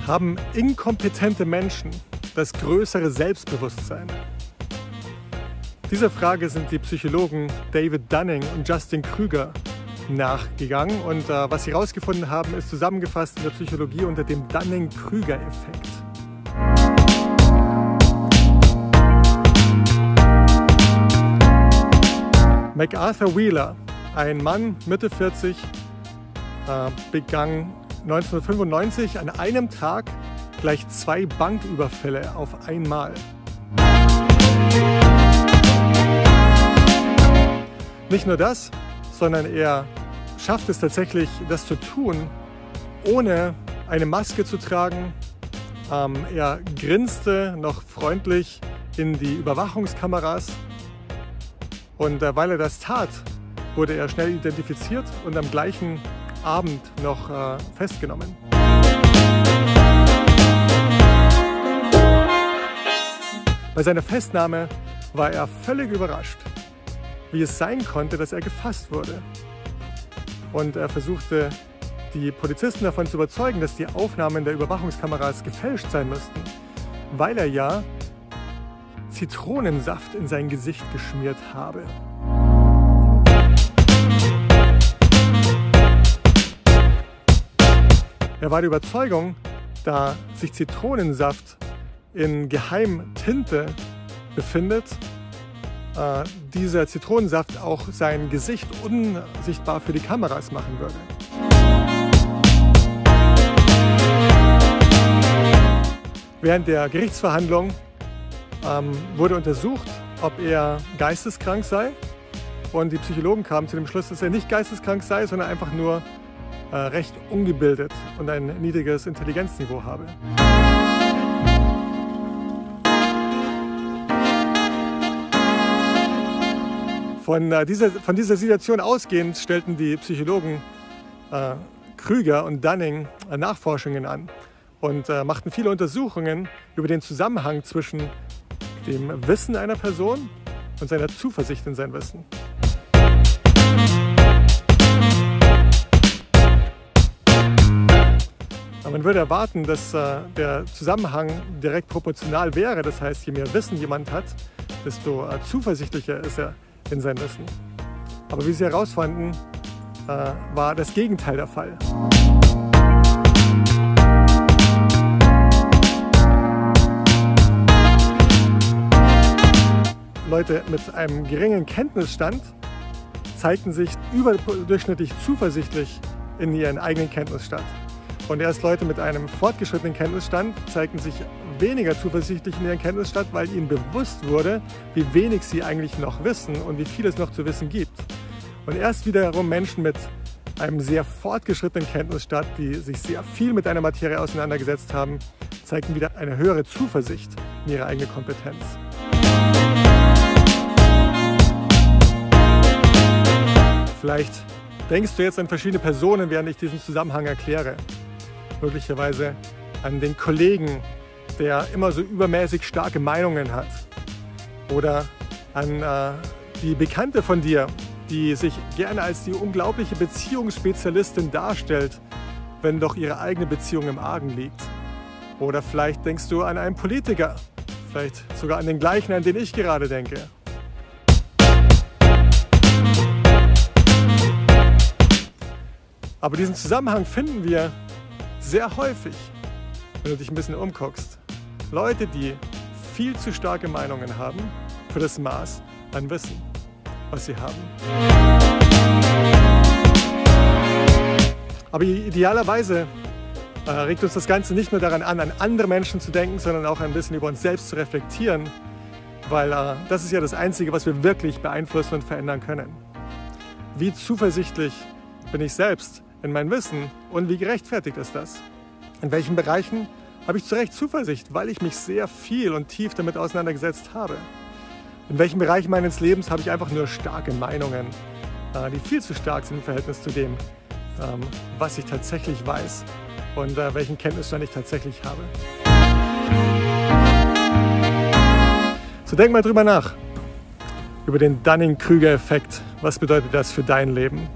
Haben inkompetente Menschen das größere Selbstbewusstsein? Dieser Frage sind die Psychologen David Dunning und Justin Krüger nachgegangen. Und was sie herausgefunden haben, ist zusammengefasst in der Psychologie unter dem Dunning-Krüger-Effekt. MacArthur Wheeler, ein Mann Mitte 40, begann 1995 an einem Tag gleich 2 Banküberfälle auf einmal. Nicht nur das, sondern er schafft es tatsächlich, das zu tun, ohne eine Maske zu tragen. Er grinste noch freundlich in die Überwachungskameras. Und weil er das tat, wurde er schnell identifiziert und am gleichen Abend noch festgenommen. Bei seiner Festnahme war er völlig überrascht, wie es sein konnte, dass er gefasst wurde. Und er versuchte, die Polizisten davon zu überzeugen, dass die Aufnahmen der Überwachungskameras gefälscht sein müssten, weil er ja Zitronensaft in sein Gesicht geschmiert habe. Er war der Überzeugung, da sich Zitronensaft in Geheimtinte befindet, dieser Zitronensaft auch sein Gesicht unsichtbar für die Kameras machen würde. Während der Gerichtsverhandlung wurde untersucht, ob er geisteskrank sei, und die Psychologen kamen zu dem Schluss, dass er nicht geisteskrank sei, sondern einfach nur recht ungebildet und ein niedriges Intelligenzniveau habe. Von dieser Situation ausgehend stellten die Psychologen Krüger und Dunning Nachforschungen an und machten viele Untersuchungen über den Zusammenhang zwischen dem Wissen einer Person und seiner Zuversicht in sein Wissen. Man würde erwarten, dass der Zusammenhang direkt proportional wäre. Das heißt, je mehr Wissen jemand hat, desto zuversichtlicher ist er in sein Wissen. Aber wie sie herausfanden, war das Gegenteil der Fall. Leute mit einem geringen Kenntnisstand zeigten sich überdurchschnittlich zuversichtlich in ihren eigenen Kenntnisstand. Und erst Leute mit einem fortgeschrittenen Kenntnisstand zeigten sich weniger zuversichtlich in ihren Kenntnisstand, weil ihnen bewusst wurde, wie wenig sie eigentlich noch wissen und wie viel es noch zu wissen gibt. Und erst wiederum Menschen mit einem sehr fortgeschrittenen Kenntnisstand, die sich sehr viel mit einer Materie auseinandergesetzt haben, zeigten wieder eine höhere Zuversicht in ihre eigene Kompetenz. Vielleicht denkst du jetzt an verschiedene Personen, während ich diesen Zusammenhang erkläre. Möglicherweise an den Kollegen, der immer so übermäßig starke Meinungen hat. Oder an die Bekannte von dir, die sich gerne als die unglaubliche Beziehungsspezialistin darstellt, wenn doch ihre eigene Beziehung im Argen liegt. Oder vielleicht denkst du an einen Politiker, vielleicht sogar an den gleichen, an den ich gerade denke. Aber diesen Zusammenhang finden wir sehr häufig, wenn du dich ein bisschen umguckst. Leute, die viel zu starke Meinungen haben für das Maß an Wissen, was sie haben. Aber idealerweise regt uns das Ganze nicht nur daran an andere Menschen zu denken, sondern auch ein bisschen über uns selbst zu reflektieren, weil das ist ja das Einzige, was wir wirklich beeinflussen und verändern können. Wie zuversichtlich bin ich selbst in mein Wissen und wie gerechtfertigt ist das? In welchen Bereichen habe ich zu Recht Zuversicht, weil ich mich sehr viel und tief damit auseinandergesetzt habe? In welchen Bereichen meines Lebens habe ich einfach nur starke Meinungen, die viel zu stark sind im Verhältnis zu dem, was ich tatsächlich weiß und welchen Kenntnisstand ich tatsächlich habe? So, denk mal drüber nach, über den Dunning-Krüger-Effekt. Was bedeutet das für dein Leben?